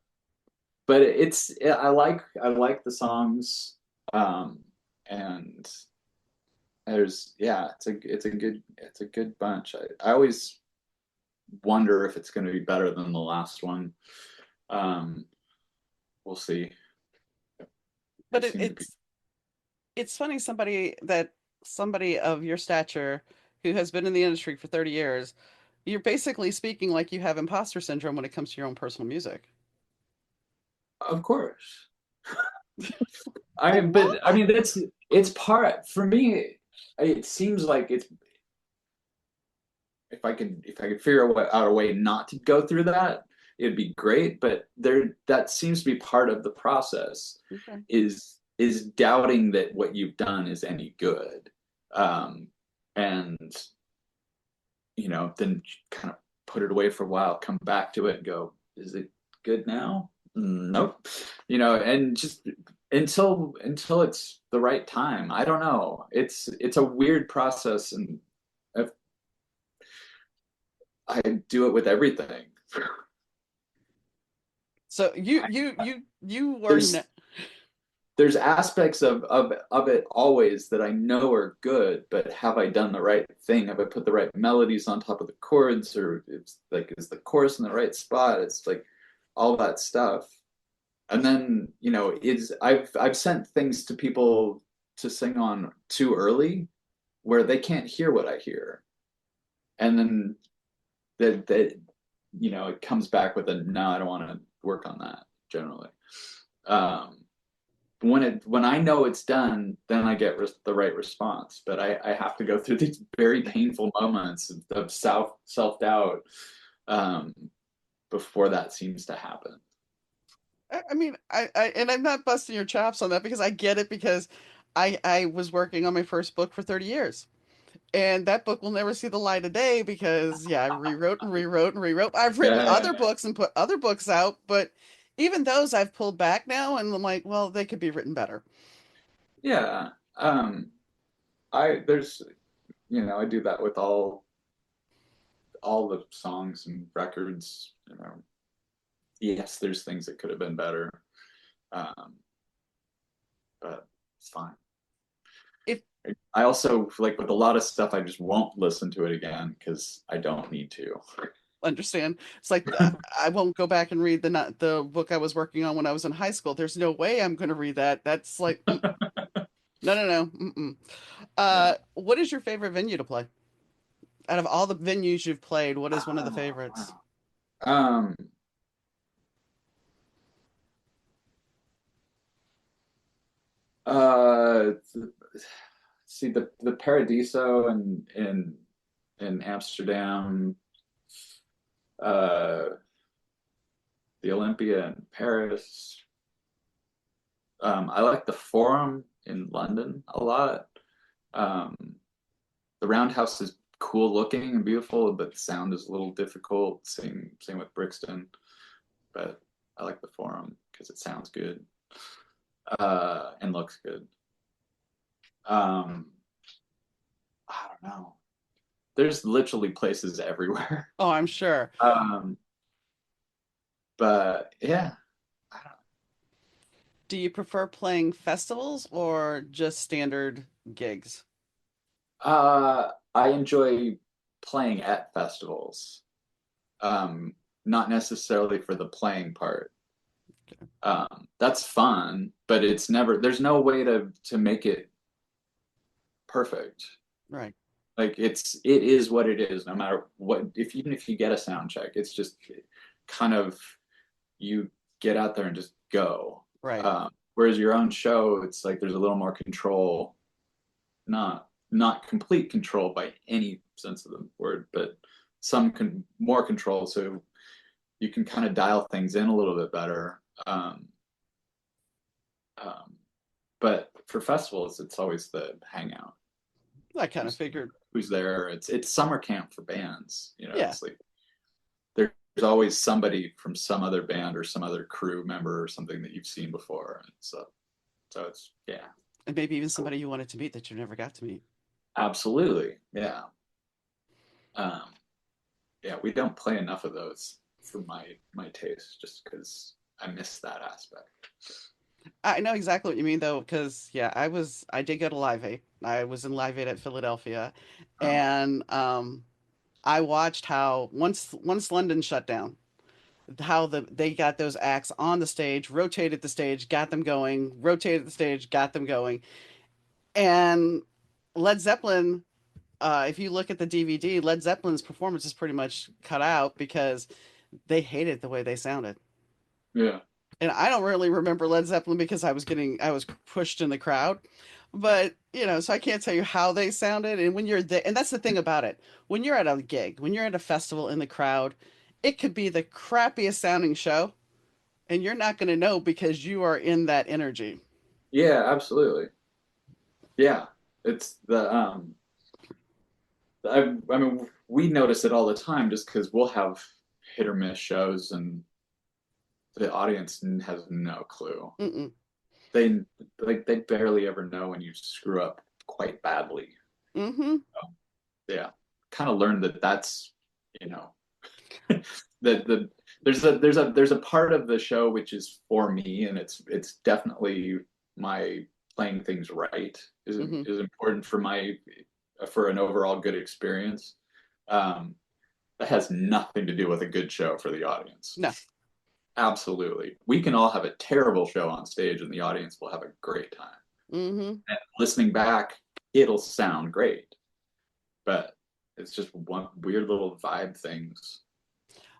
but I like the songs. And there's yeah, it's a good bunch. I always wonder if it's going to be better than the last one. Um, we'll see. They but seem to be. it's funny somebody of your stature who has been in the industry for 30 years, you're basically speaking like you have imposter syndrome when it comes to your own personal music. Of course. But But I why? mean, it's part for me. It seems like it's if I could figure out a way not to go through that, it'd be great. But that seems to be part of the process. Okay. Is doubting that what you've done is any good, um, and then kind of put it away for a while, come back to it, and go, is it good now? Nope. And just until it's the right time. I don't know. It's a weird process, and if I do it with everything. So you were There's there's aspects of it always that I know are good, but have I done the right thing? Have I put the right melodies on top of the chords, or it's like is the chorus in the right spot? It's like all that stuff. And then, it's I've sent things to people to sing on too early where they can't hear what I hear. And then that it comes back with a no, I don't want to work on that generally. Um, when I know it's done, then I get the right response. But I have to go through these very painful moments of self doubt um, before that seems to happen. I mean, and I'm not busting your chops on that because I get it because I was working on my first book for 30 years. And that book will never see the light of day because yeah, I rewrote and rewrote and rewrote. I've written Yeah, other books and put other books out, but even those I've pulled back now and I'm like, well, they could be written better. yeah. I there's I do that with all the songs and records. Yes, there's things that could have been better, um, but it's fine. I also like with a lot of stuff, I just won't listen to it again because I don't need to. Understand? It's like I won't go back and read the book I was working on when I was in high school. There's no way I'm going to read that. That's like no, no, no. Mm-mm. Yeah. What is your favorite venue to play? Out of all the venues you've played, what is one of the Oh, favorites? wow. Um, uh, see the Paradiso in Amsterdam, uh, the Olympia in Paris. I like the Forum in London a lot. Um, the Roundhouse is cool looking and beautiful, but the sound is a little difficult. Same with Brixton, but I like the Forum because it sounds good and looks good. Um, I don't know. There's literally places everywhere. Oh, I'm sure. Um, but yeah, I don't Do you prefer playing festivals or just standard gigs? I enjoy playing at festivals. Um, Not necessarily for the playing part. That's fun, but it's never, there's no way to make it perfect. Right, Like it is what it is, no matter what, if even if you get a sound check, it's just kind of you get out there and just go. right. Whereas your own show, it's like there's a little more control, not complete control by any sense of the word, but more control, so you can kind of dial things in a little bit better. Um, but for festivals, it's always the hangout. I kind of Who's figured. who's there? It's summer camp for bands. Yeah, It's like there's always somebody from some other band or some other crew member or something that you've seen before. So it's yeah, and maybe even it's cool. somebody you wanted to meet that you never got to meet. Absolutely, yeah. Um, yeah, we don't play enough of those for my taste, just because I miss that aspect. I know exactly what you mean though, because yeah, I did go to Live Aid. I was in Live Aid at Philadelphia, Oh, and I watched how once London shut down, how they got those acts on the stage, rotated the stage, got them going, rotated the stage, got them going, and Led Zeppelin. If you look at the DVD, Led Zeppelin's performance is pretty much cut out because they hated the way they sounded. yeah, And I don't really remember Led Zeppelin because I was pushed in the crowd. But, so I can't tell you how they sounded. And when you're there, and that's the thing about it. When you're at a gig, when you're at a festival in the crowd, it could be the crappiest sounding show, and you're not going to know because you are in that energy. yeah, absolutely. Yeah, it's I mean, we notice it all the time just because we'll have hit or miss shows and the audience has no clue. Mm-mm. They they barely ever know when you screw up quite badly. Mm-hmm. Yeah, kind of learned that that's you know that there's a part of the show which is for me, and it's definitely my playing things right Mm-hmm. is important for my for an overall good experience. Um, that has nothing to do with a good show for the audience. No. Absolutely, we can all have a terrible show on stage, and the audience will have a great time. Mm-hmm. And listening back, it'll sound great, but it's just one weird little vibe things.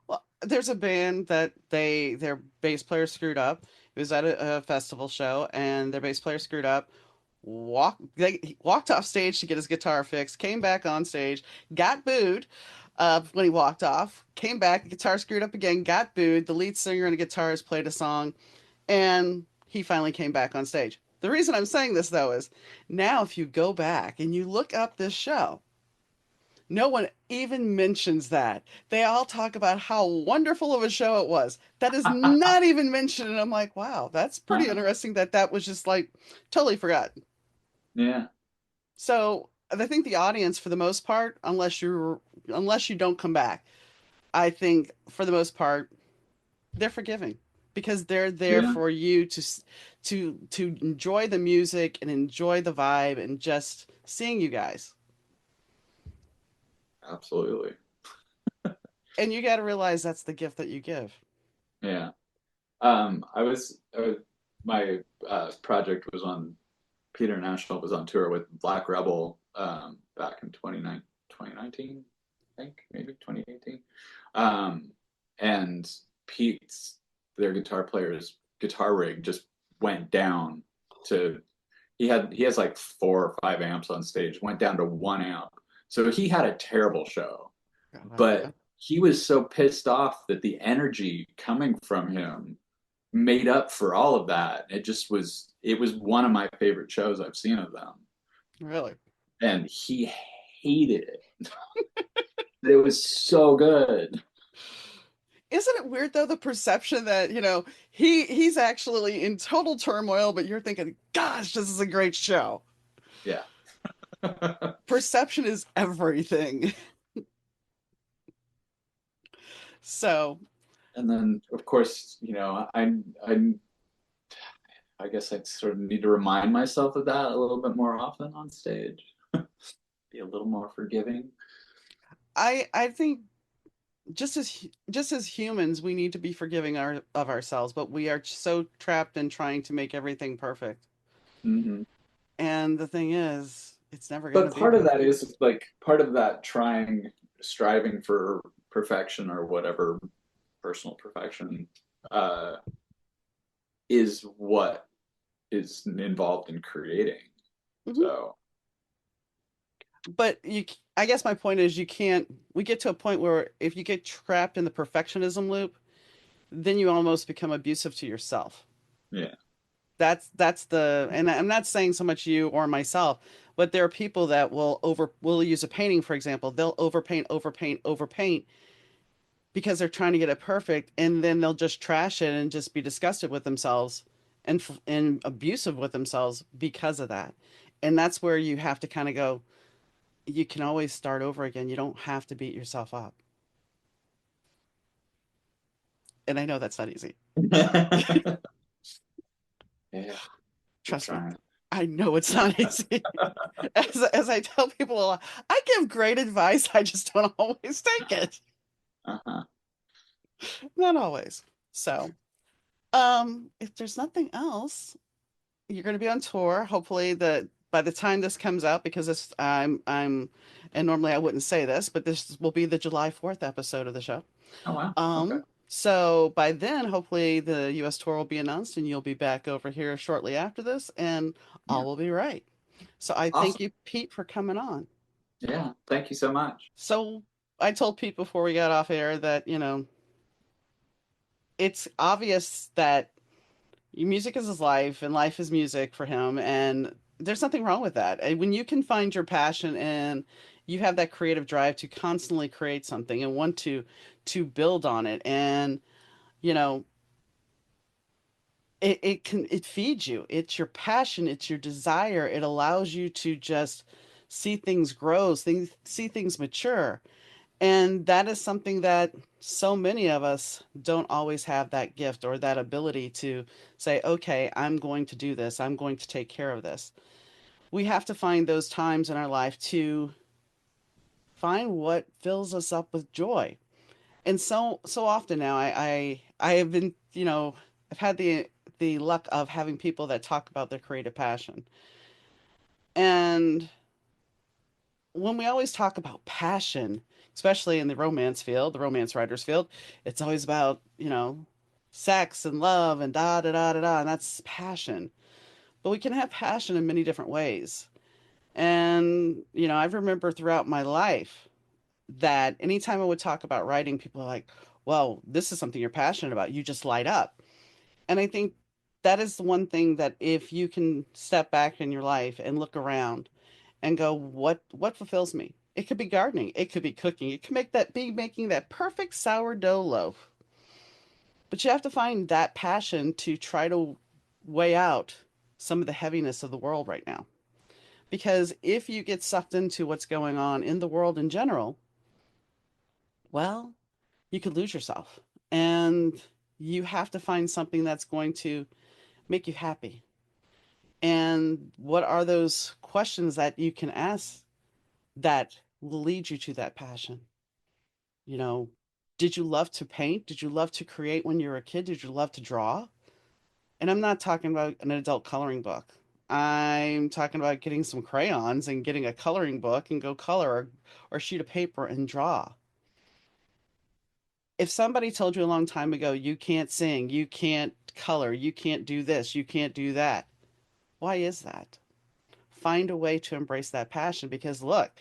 Well, there's a band that their bass player screwed up. It was at a festival show, and their bass player screwed up. He walked off stage to get his guitar fixed. Came back on stage, got booed. When he walked off, came back, the guitar screwed up again, got booed. The lead singer and a guitarist played a song, and he finally came back on stage. The reason I'm saying this though is now if you go back and you look up this show, no one even mentions that. They all talk about how wonderful of a show it was. That is not even mentioned. And I'm like, wow, that's pretty Uh, interesting that that was just like totally forgotten. yeah, So I think the audience, for the most part, unless you don't come back, I think for the most part, they're forgiving. because they're there Yeah, for you to enjoy the music and enjoy the vibe and just seeing you guys. absolutely. And you got to realize that's the gift that you give. Yeah. I was my project was on Peter National was on tour with Black Rebel back in 2019, I think, maybe 2018. Um, and Pete's, their guitar player's guitar rig just went down to he has like 4 or 5 amps on stage, went down to 1 amp. So he had a terrible show, Yeah. but he was so pissed off that the energy coming from him made up for all of that. It was one of my favorite shows I've seen of them. Really. And he hated it. It was so good. Isn't it weird though the perception that, he's actually in total turmoil, but you're thinking, gosh, this is a great show. Yeah. Perception is everything. So, And then of course, I guess I sort of need to remind myself of that a little bit more often on stage. Be a little more forgiving. I think just as humans, we need to be forgiving of ourselves, but we are so trapped in trying to make everything perfect. Hmm. And the thing is, it's never going to But be part of that perfect. is like part of that striving for perfection or whatever personal perfection uh, is what is involved in creating. Mhm. So, But I guess my point is, we get to a point where if you get trapped in the perfectionism loop, then you almost become abusive to yourself. yeah. And I'm not saying so much you or myself, but there are people that will use a painting, for example. They'll overpaint, overpaint, overpaint because they're trying to get it perfect, and then they'll just trash it and just be disgusted with themselves and abusive with themselves because of that. And that's where you have to kind of go, you can always start over again. You don't have to beat yourself up. And I know that's not easy. Yeah, keep Trust me. trying. I know it's not easy. As I tell people a lot, I give great advice. I just don't always take it. Uh-huh. Not always. So, if there's nothing else, you're going to be on tour. Hopefully, by the time this comes out, because and normally I wouldn't say this, but this will be the July 4th episode of the show. Oh wow. Okay. So by then, hopefully the U.S. tour will be announced, and you'll be back over here shortly after this, and Yeah. all will be right. So I thank Awesome. you, Pete, for coming on. Yeah. Thank you so much. So I told Pete before we got off air that, it's obvious that music is his life and life is music for him. And there's nothing wrong with that. And when you can find your passion and you have that creative drive to constantly create something and want to build on it, and, you know, it feeds you. It's your passion, it's your desire. It allows you to just see things grow, see things mature. And that is something that so many of us don't always have that gift or that ability to say, okay, I'm going to do this. I'm going to take care of this. We have to find those times in our life to find what fills us up with joy. And so often now I have been, I've had the luck of having people that talk about their creative passion. And when we always talk about passion, especially in the romance field, the romance writers field, it's always about, sex and love and da da da da da, and that's passion. But we can have passion in many different ways. And, I remember throughout my life that anytime I would talk about writing, people are like, well, this is something you're passionate about. You just light up. And I think that is the one thing that if you can step back in your life and look around and go, what fulfills me? It could be gardening, it could be cooking, it could be making that perfect sourdough loaf. But you have to find that passion to try to weigh out some of the heaviness of the world right now. Because if you get sucked into what's going on in the world in general, well, you could lose yourself. And You have to find something that's going to make you happy. And what are those questions that you can ask that will lead you to that passion? You know, did you love to paint? Did you love to create when you were a kid? Did you love to draw? And I'm not talking about an adult coloring book. I'm talking about getting some crayons and getting a coloring book and go color or sheet of paper and draw. If somebody told you a long time ago, you can't sing, you can't color, you can't do this, you can't do that, why is that? Find a way to embrace that passion because look,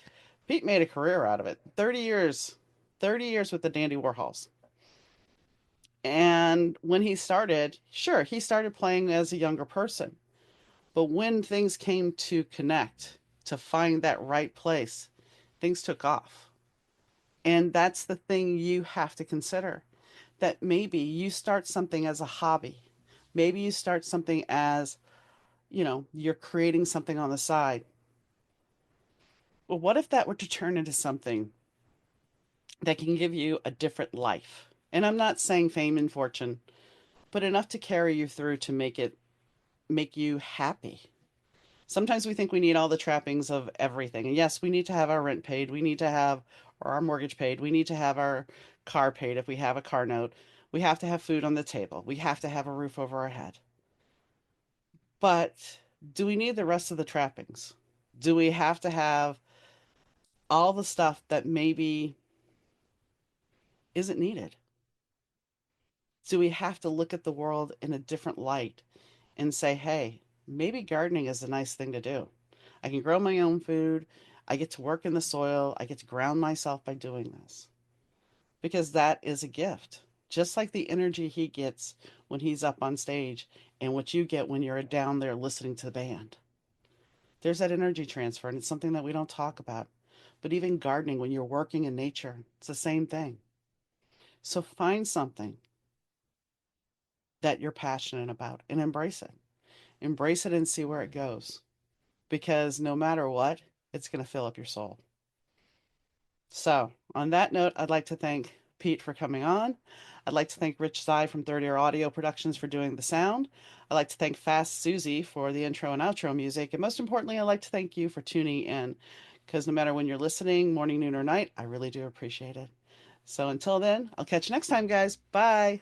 Pete made a career out of it. 30 years with the Dandy Warhols. And when he started, sure, he started playing as a younger person. But when things came to connect, to find that right place, things took off. And that's the thing you have to consider that maybe you start something as a hobby. Maybe you start something as, you're creating something on the side. Well, what if that were to turn into something that can give you a different life? And I'm not saying fame and fortune, but enough to carry you through to make you happy. Sometimes we think we need all the trappings of everything. And yes, we need to have our rent paid. We need to have or our mortgage paid. We need to have our car paid if we have a car note. We have to have food on the table. We have to have a roof over our head. But do we need the rest of the trappings? Do we have to have all the stuff that maybe isn't needed? Do we have to look at the world in a different light and say, hey, maybe gardening is a nice thing to do? I can grow my own food. I get to work in the soil. I get to ground myself by doing this because that is a gift. Just like the energy he gets when he's up on stage and what you get when you're down there listening to the band. There's that energy transfer, and it's something that we don't talk about. But even gardening, when you're working in nature, it's the same thing. So find something that you're passionate about and embrace it. Embrace it and see where it goes. Because no matter what, it's going to fill up your soul. So, on that note, I'd like to thank Pete for coming on. I'd like to thank Rich Zai from Third Ear Audio Productions for doing the sound. I'd like to thank Fast Susie for the intro and outro music. And most importantly, I'd like to thank you for tuning in because no matter when you're listening, morning, noon, or night, I really do appreciate it. So, until then, I'll catch you next time, guys. Bye.